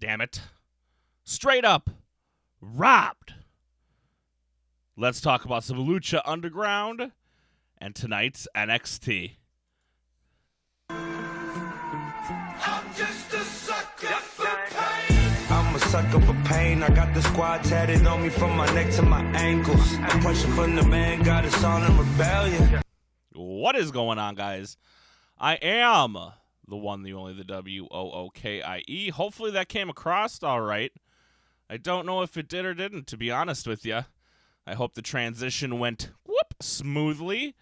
damn it. Straight up robbed. Let's talk about some Lucha Underground and tonight's NXT. I'm a sucker for pain. I got the squad tatted on me from my neck to my ankles. I'm pushing from the man, got us all in rebellion. What is going on, guys? I am the one, the only, the WOOKIE. Hopefully that came across all right. I don't know if it did or didn't, to be honest with you. I hope the transition went smoothly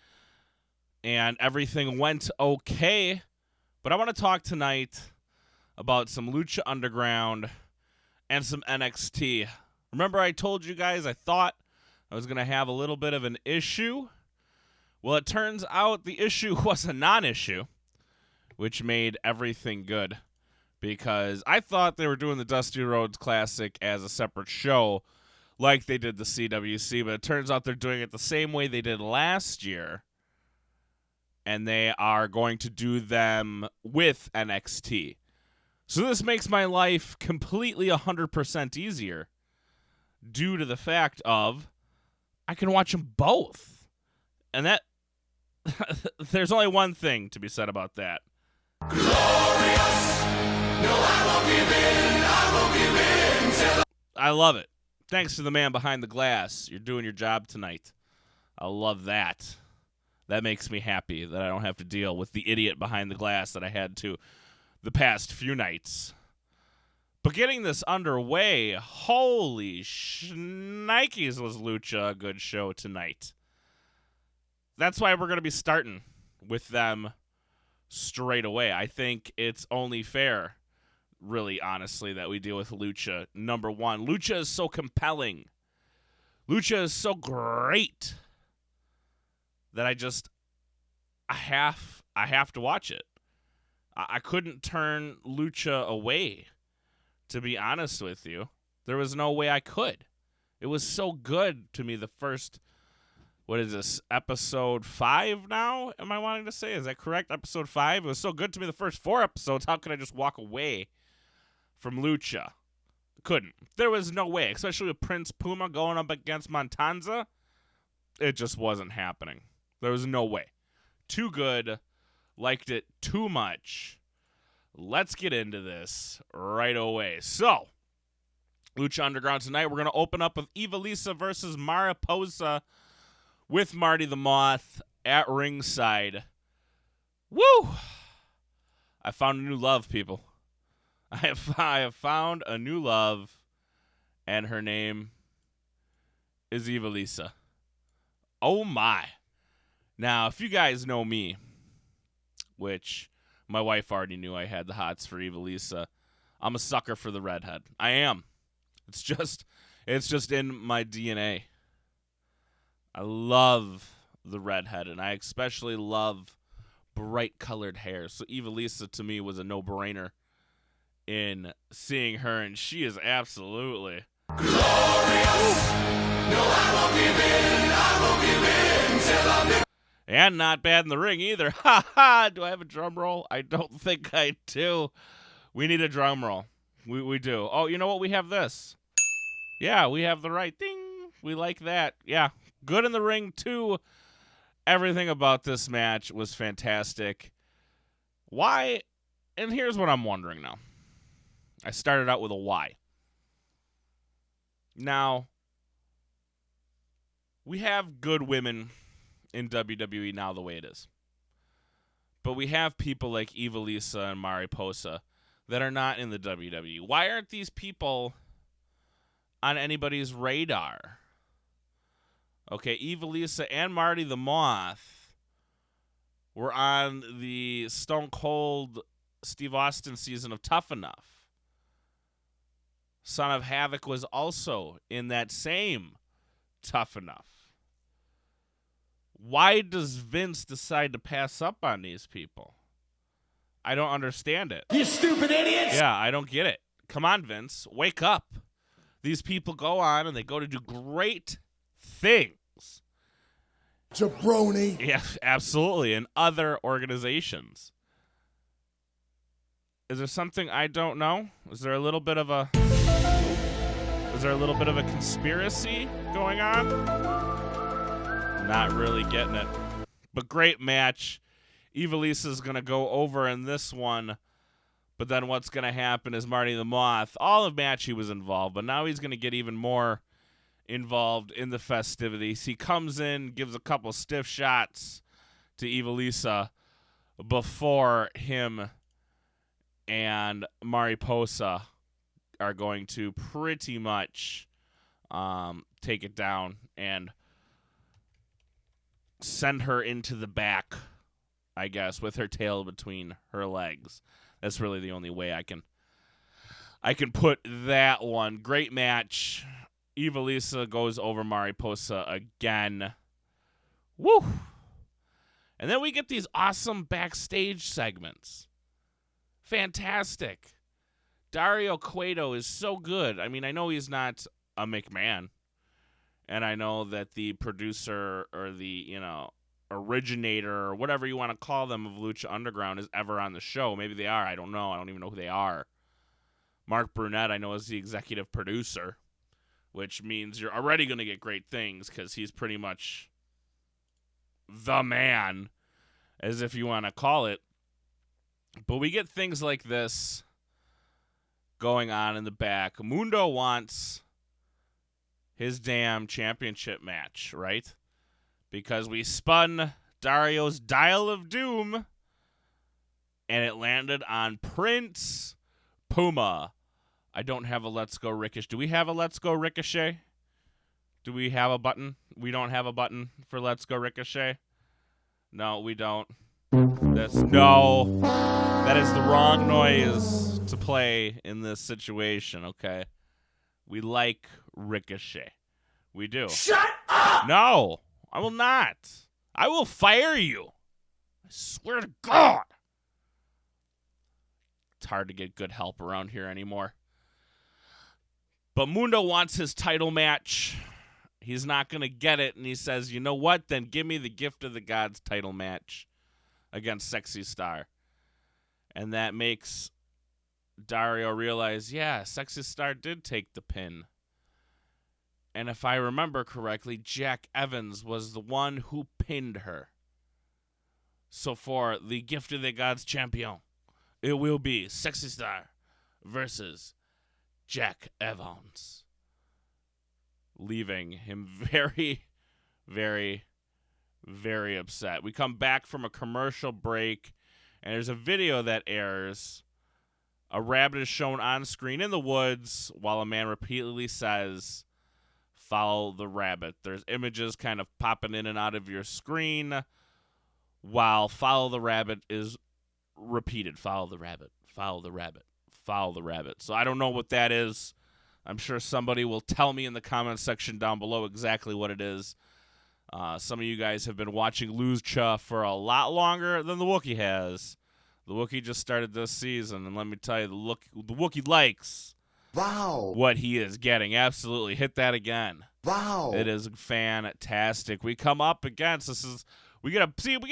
and everything went okay. But I want to talk tonight about some Lucha Underground and some NXT. Remember I told you guys I thought I was going to have a little bit of an issue? Well, it turns out the issue was a non-issue, which made everything good. Because I thought they were doing the Dusty Rhodes Classic as a separate show like they did the CWC, but it turns out they're doing it the same way they did last year. And they are going to do them with NXT. So this makes my life completely 100% easier due to the fact of I can watch them both. And that there's only one thing to be said about that. Glorious! No, I won't give in. I won't give in till I love it. Thanks to the man behind the glass. You're doing your job tonight. I love that. That makes me happy that I don't have to deal with the idiot behind the glass that I had to the past few nights. But getting this underway, holy shnikes, was Lucha a good show tonight. That's why we're going to be starting with them straight away. I think it's only fair, really honestly, that we deal with Lucha. Number one, Lucha is so compelling. Lucha is so great that I have to watch it. I couldn't turn Lucha away, to be honest with you. There was no way I could. It was so good to me the first, what is this, episode 5 now? Am I wanting to say? Is that correct? Episode 5? It was so good to me the first 4 episodes. How could I just walk away from Lucha? Couldn't. There was no way, especially with Prince Puma going up against Montanza. It just wasn't happening. There was no way. Too good. Liked it too much. Let's get into this right away. So, Lucha Underground tonight, we're going to open up with Ivelisse versus Mariposa with Marty the Moth at ringside. Woo! I found a new love, people. I have found a new love, and her name is Ivelisse. Oh, my. Now, if you guys know me, which my wife already knew I had the hots for Ivelisse, I'm a sucker for the redhead. I am. It's just in my DNA. I love the redhead, and I especially love bright-colored hair. So Ivelisse, to me, was a no-brainer in seeing her, and she is absolutely glorious! No, I won't give in. I won't give in till I'm and not bad in the ring either. Ha ha! Do I have a drum roll? I don't think I do. We need a drum roll. We do. Oh, you know what? We have this. Yeah, we have the right ding. We like that. Yeah, good in the ring too. Everything about this match was fantastic. Why? And here's what I'm wondering now. I started out with a why. Now, we have good women in WWE now the way it is. But we have people like Ivelisse and Mariposa that are not in the WWE. Why aren't these people on anybody's radar? Okay, Ivelisse and Marty the Moth were on the Stone Cold Steve Austin season of Tough Enough. Son of Havoc was also in that same Tough Enough. Why does Vince decide to pass up on these people? I don't understand it. You stupid idiots! Yeah, I don't get it. Come on, Vince. Wake up. These people go on and they go to do great things. Jabroni. Yeah, absolutely. In other organizations. Is there something I don't know? Is there a little bit of a conspiracy going on? Not really getting it. But great match. Ivalisa's going to go over in this one. But then what's going to happen is Marty the Moth, all of match he was involved, but now he's going to get even more involved in the festivities. He comes in, gives a couple stiff shots to Ivalisa before him and Mariposa are going to pretty much take it down and send her into the back, I guess, with her tail between her legs. That's really the only way I can put that one. Great match. Ivalisa goes over Mariposa again. Woo! And then we get these awesome backstage segments. Fantastic. Dario Cueto is so good. I mean, I know he's not a McMahon. And I know that the producer or the, originator or whatever you want to call them of Lucha Underground is ever on the show. Maybe they are. I don't know. I don't even know who they are. Mark Brunette, I know, is the executive producer, which means you're already going to get great things because he's pretty much the man, as if you want to call it. But we get things like this going on in the back. Mundo wants his damn championship match, right? Because we spun Dario's Dial of Doom, and it landed on Prince Puma. I don't have a Let's Go Ricochet. Do we have a Let's Go Ricochet? Do we have a button? We don't have a button for Let's Go Ricochet. No, we don't. That is the wrong noise to play in this situation, okay? We like Ricochet. We do. Shut up! No, I will not. I will fire you. I swear to God. It's hard to get good help around here anymore. But Mundo wants his title match. He's not going to get it, and he says, you know what? Then give me the Gift of the Gods title match against Sexy Star. And that makes Dario realize, yeah, Sexy Star did take the pin. And if I remember correctly, Jack Evans was the one who pinned her. So for the Gift of the Gods champion, it will be Sexy Star versus Jack Evans. Leaving him very, very, very upset. We come back from a commercial break, and there's a video that airs. A rabbit is shown on screen in the woods while a man repeatedly says, follow the rabbit. There's images kind of popping in and out of your screen while follow the rabbit is repeated. Follow the rabbit, follow the rabbit, follow the rabbit. So I don't know what that is. I'm sure somebody will tell me in the comment section down below exactly what it is. Some of you guys have been watching Lucha for a lot longer than the Wookie has. The Wookie just started this season, and let me tell you, the Wookie likes what he is getting. Absolutely. Hit that again. Wow. It is fantastic. We come up against, we get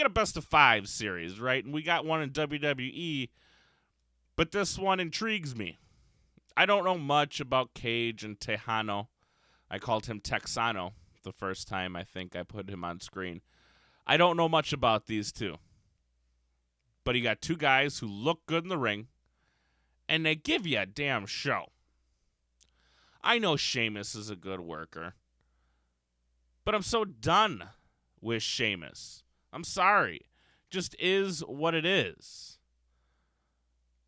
a best of 5 series, right? And we got one in WWE, but this one intrigues me. I don't know much about Cage and Tejano. I called him Texano the first time I think I put him on screen. I don't know much about these two. But you got two guys who look good in the ring, and they give you a damn show. I know Sheamus is a good worker, but I'm so done with Sheamus. I'm sorry. Just is what it is.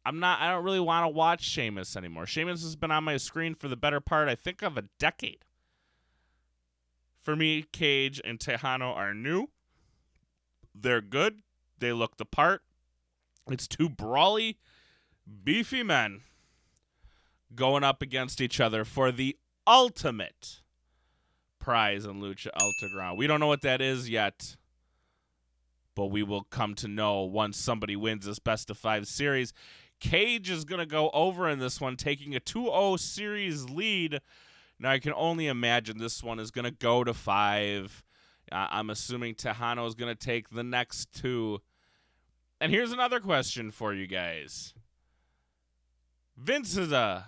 I don't really want to watch Sheamus anymore. Sheamus has been on my screen for the better part, I think, of a decade. For me, Cage and Tejano are new. They're good. They look the part. It's two brawly, beefy men going up against each other for the ultimate prize in Lucha Underground. We don't know what that is yet, but we will come to know once somebody wins this best of 5 series. Cage is going to go over in this one, taking a 2-0 series lead. Now, I can only imagine this one is going to go to 5. I'm assuming Tejano is going to take the next 2. And here's another question for you guys. Vince is a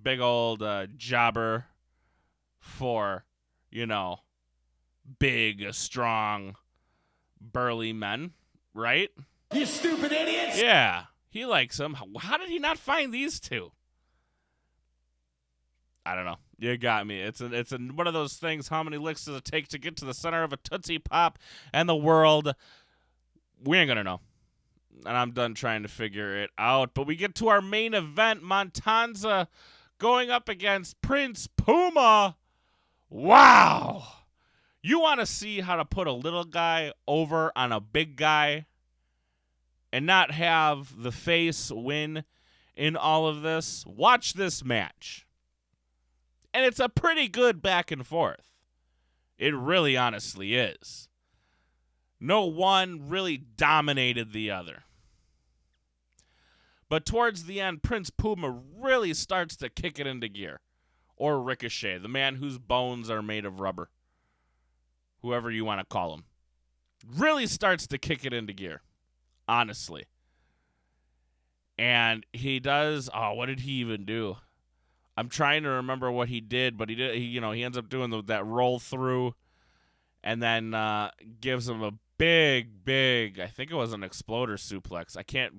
big old jobber for, big, strong, burly men, right? You stupid idiots! Yeah, he likes them. How did he not find these two? I don't know. You got me. It's one of those things. How many licks does it take to get to the center of a Tootsie Pop and the world? We ain't gonna know. And I'm done trying to figure it out. But we get to our main event. Montanza going up against Prince Puma. Wow. You want to see how to put a little guy over on a big guy and not have the face win in all of this? Watch this match. And it's a pretty good back and forth. It really honestly is. No one really dominated the other. But towards the end, Prince Puma really starts to kick it into gear. Or Ricochet, the man whose bones are made of rubber. Whoever you want to call him. Really starts to kick it into gear. Honestly. And he does, what did he even do? I'm trying to remember what he did, but he ends up doing that roll through and then gives him a big, I think it was an exploder suplex.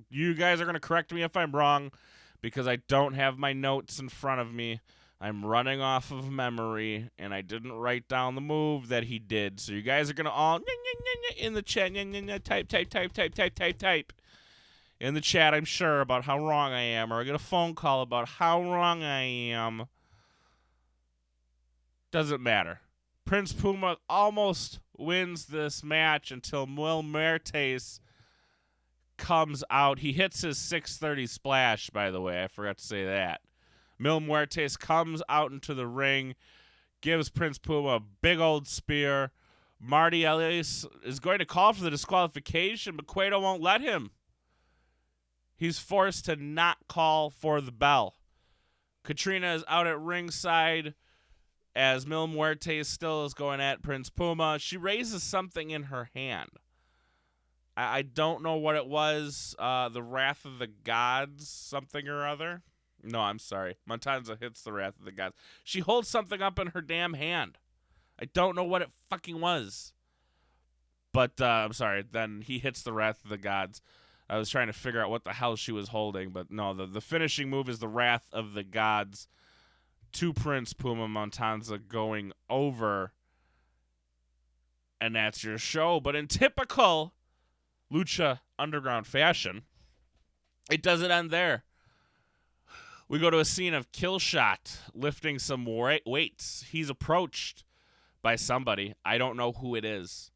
You guys are going to correct me if I'm wrong because I don't have my notes in front of me. I'm running off of memory, and I didn't write down the move that he did. So you guys are going to all in the chat, type. In the chat, I'm sure, about how wrong I am, or I get a phone call about how wrong I am. Doesn't matter. Prince Puma almost wins this match until Mil Muertes comes out. He hits his 630 splash, by the way. I forgot to say that. Mil Muertes comes out into the ring, gives Prince Puma a big old spear. Marty Elias is going to call for the disqualification, but Cueto won't let him. He's forced to not call for the bell. Katrina is out at ringside as Mil Muertes still is going at Prince Puma. She raises something in her hand. I don't know what it was. The Wrath of the Gods, something or other. No, I'm sorry. Montanza hits the Wrath of the Gods. She holds something up in her damn hand. I don't know what it fucking was. But, I'm sorry. Then he hits the Wrath of the Gods. I was trying to figure out what the hell she was holding, but no, the finishing move is the Wrath of the Gods to Prince Puma. Montanza going over, and that's your show. But in typical Lucha Underground fashion, it doesn't end there. We go to a scene of Killshot lifting some weights. He's approached by somebody. I don't know who it is.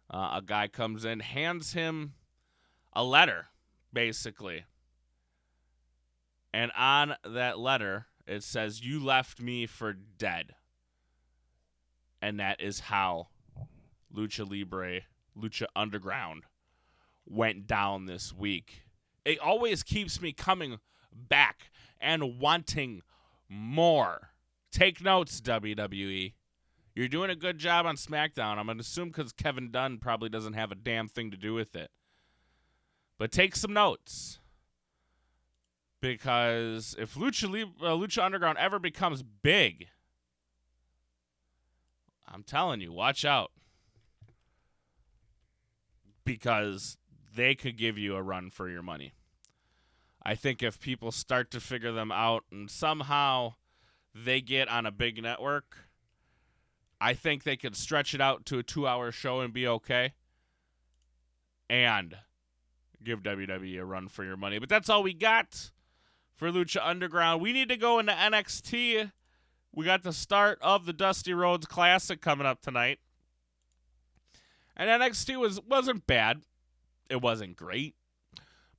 A guy comes in, hands him a letter, basically. And on that letter, it says, "You left me for dead." And that is how Lucha Libre, Lucha Underground, went down this week. It always keeps me coming back and wanting more. Take notes, WWE. You're doing a good job on SmackDown. I'm going to assume because Kevin Dunn probably doesn't have a damn thing to do with it. But take some notes. Because if Lucha Underground ever becomes big, I'm telling you, watch out. Because they could give you a run for your money. I think if people start to figure them out and somehow they get on a big network, I think they could stretch it out to a 2-hour show and be okay. And give WWE a run for your money. But that's all we got for Lucha Underground. We need to go into NXT. We got the start of the Dusty Rhodes Classic coming up tonight. And NXT wasn't bad. It wasn't great,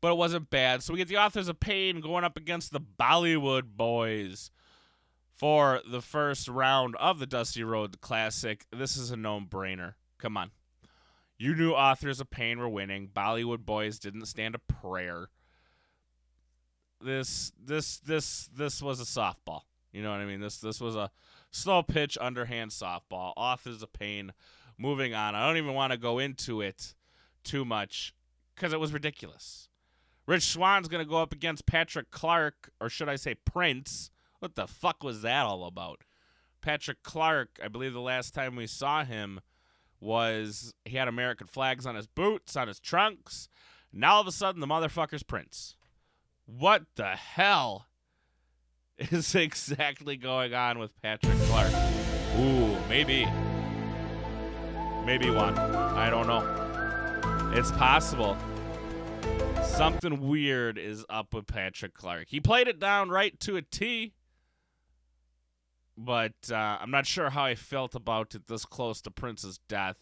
but it wasn't bad. So we get the Authors of Pain going up against the Bollywood Boys for the first round of the Dusty Rhodes Classic. This is a no-brainer. Come on. You knew Authors of Pain were winning. Bollywood Boys didn't stand a prayer. This was a softball. You know what I mean? This was a slow pitch, underhand softball. Authors of Pain moving on. I don't even want to go into it too much because it was ridiculous. Rich Swann's going to go up against Patrick Clark, or should I say Prince. What the fuck was that all about? Patrick Clark, I believe the last time we saw him was he had American flags on his boots, on his trunks. Now all of a sudden the motherfucker's Prince. What the hell is exactly going on with Patrick Clark? Ooh, maybe one. I don't know. It's possible. Something weird is up with Patrick Clark. He played it down right to a T, but I'm not sure how I felt about it this close to Prince's death.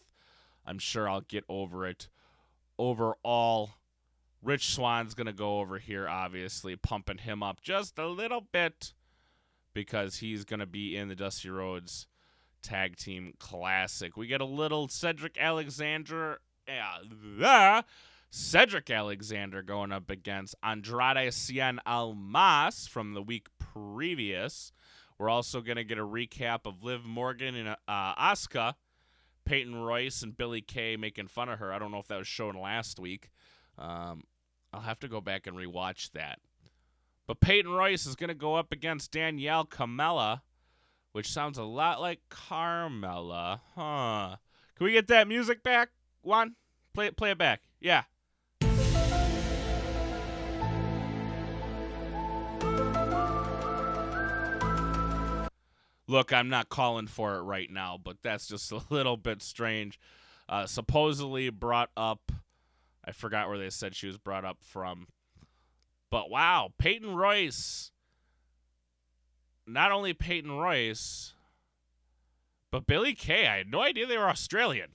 I'm sure I'll get over it. Overall, Rich Swann's going to go over here, obviously, pumping him up just a little bit because he's going to be in the Dusty Rhodes Tag Team Classic. We get a little Cedric Alexander going up against Andrade Cien Almas from the week previous. We're also going to get a recap of Liv Morgan and Asuka, Peyton Royce and Billie Kay making fun of her. I don't know if that was shown last week. I'll have to go back and rewatch that. But Peyton Royce is going to go up against Danielle Carmella, which sounds a lot like Carmella. Huh. Can we get that music back, Juan? Play it back. Yeah. Look, I'm not calling for it right now, but that's just a little bit strange. Supposedly brought up, I forgot where they said she was brought up from. But wow, Peyton Royce. Not only Peyton Royce, but Billie Kay. I had no idea they were Australian.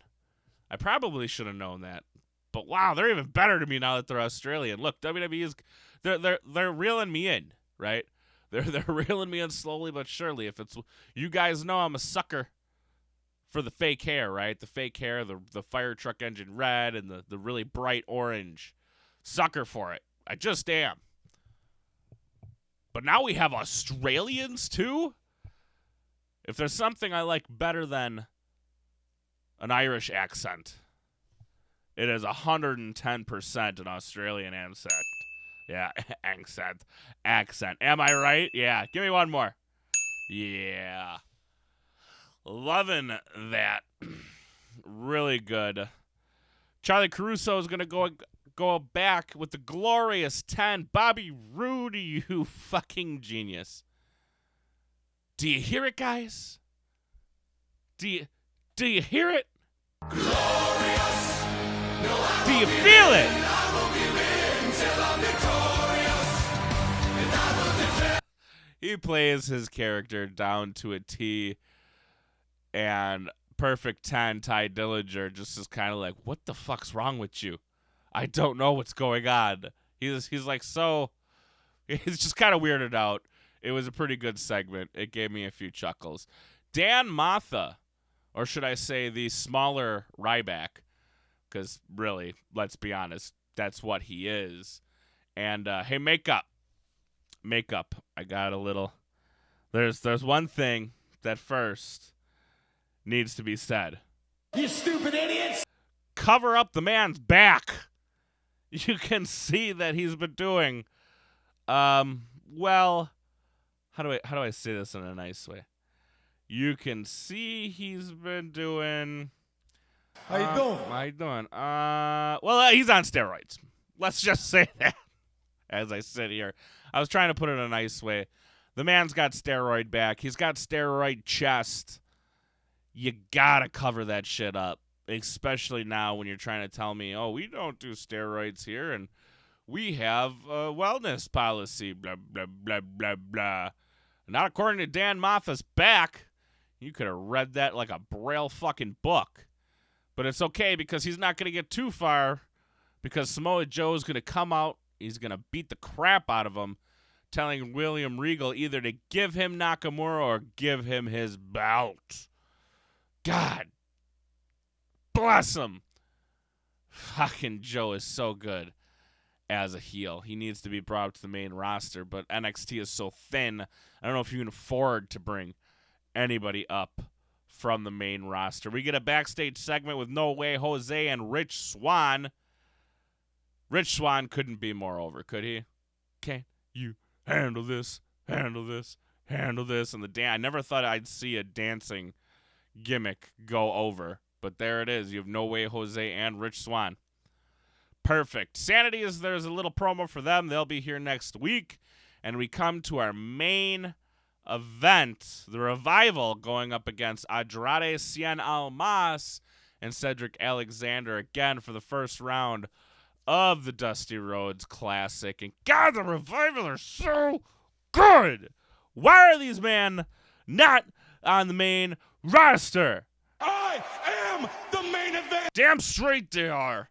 I probably should have known that. But wow, they're even better to me now that they're Australian. Look, WWE is they're reeling me in, right? They're reeling me in slowly but surely. If it's you guys know I'm a sucker for the fake hair, right? The fake hair, the fire truck engine red and the really bright orange. Sucker for it. I just am. But now we have Australians too? If there's something I like better than an Irish accent, it is 110% an Australian accent. Yeah, accent. Am I right? Yeah, give me one more. Yeah. Loving that. Really good. Charlie Caruso is going to go back with the glorious 10. Bobby Roode, you fucking genius. Do you hear it, guys? Do you hear it? Glorious. No, do you feel it? He plays his character down to a T, and Perfect 10, Ty Dillinger, just is kind of like, what the fuck's wrong with you? I don't know what's going on. He's like, so, he's just kind of weirded out. It was a pretty good segment. It gave me a few chuckles. Dan Matha, or should I say the smaller Ryback, because really, let's be honest, that's what he is. And, hey, Makeup, I got a little, there's one thing that first needs to be said. you stupid idiots. Cover up the man's back. You can see that he's been doing, well, how do I say this in a nice way? You can see he's been doing. How you doing? How you doing? Well, he's on steroids. Let's just say that. As I sit here, I was trying to put it in a nice way. The man's got steroid back. He's got steroid chest. You gotta cover that shit up, especially now when you're trying to tell me, oh, we don't do steroids here, and we have a wellness policy, blah, blah, blah, blah, blah. Not according to Dan Matha's back. You could have read that like a Braille fucking book. But it's okay because he's not going to get too far because Samoa Joe's going to come out. He's going to beat the crap out of him, telling William Regal either to give him Nakamura or give him his belt. God bless him. Fucking Joe is so good as a heel. He needs to be brought up to the main roster, but NXT is so thin. I don't know if you can afford to bring anybody up from the main roster. We get a backstage segment with No Way Jose and Rich Swann. Rich Swann couldn't be more over, could he? Can you handle this? Handle this? Handle this? And I never thought I'd see a dancing gimmick go over, but there it is. You have No Way Jose and Rich Swann. Perfect. Sanity is there's a little promo for them. They'll be here next week, and we come to our main event, the Revival going up against Andrade Cien Almas and Cedric Alexander again for the first round of the Dusty Rhodes Classic. And God, the Revival are so good. Why are these men not on the main roster? I am the main event. Damn straight they are.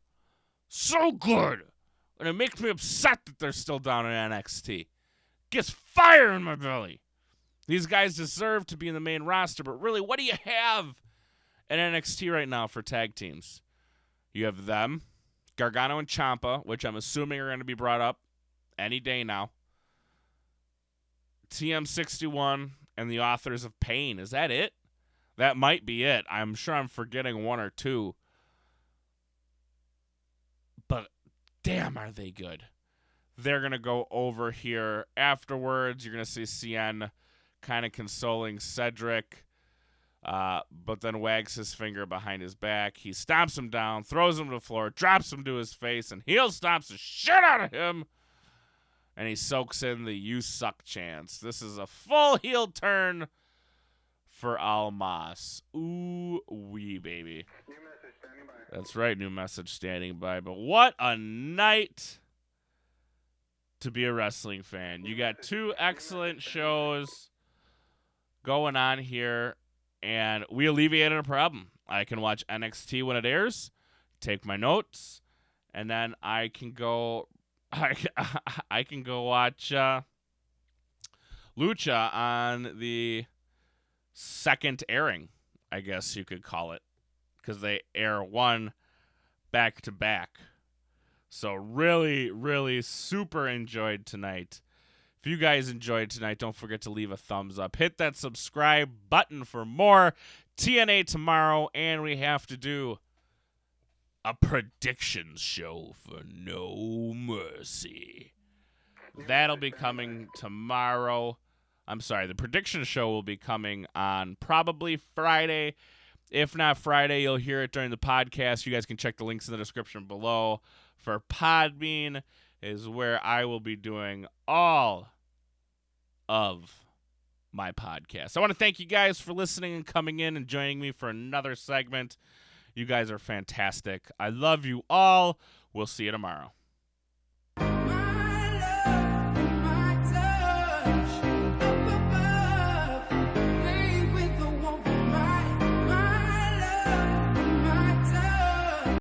So good. And it makes me upset that they're still down in NXT. Gets fire in my belly. These guys deserve to be in the main roster, but really, what do you have in NXT right now for tag teams? You have them, Gargano and Ciampa, which I'm assuming are going to be brought up any day now. TM61 and the Authors of Pain. Is that it? That might be it. I'm sure I'm forgetting one or two. But damn, are they good. They're going to go over here afterwards. You're going to see Cien kind of consoling Cedric, but then wags his finger behind his back. He stomps him down, throws him to the floor, drops him to his face, and heel stomps the shit out of him. And he soaks in the "you suck" chants. This is a full heel turn for Almas. Ooh wee, baby. That's right, new message standing by. But what a night to be a wrestling fan. You got two excellent shows going on here, and we alleviated a problem. I can watch NXT when it airs, take my notes, and then I can go I can go watch Lucha on the second airing, I guess you could call it, because they air one back to back. So really, really super enjoyed tonight. If you guys enjoyed tonight, don't forget to leave a thumbs up. Hit that subscribe button for more TNA tomorrow, and we have to do a predictions show for No Mercy. That'll be coming tomorrow. I'm sorry, the prediction show will be coming on probably Friday. If not Friday, you'll hear it during the podcast. You guys can check the links in the description below. For Podbean is where I will be doing all of my podcasts. I want to thank you guys for listening and coming in and joining me for another segment. You guys are fantastic. I love you all. We'll see you tomorrow.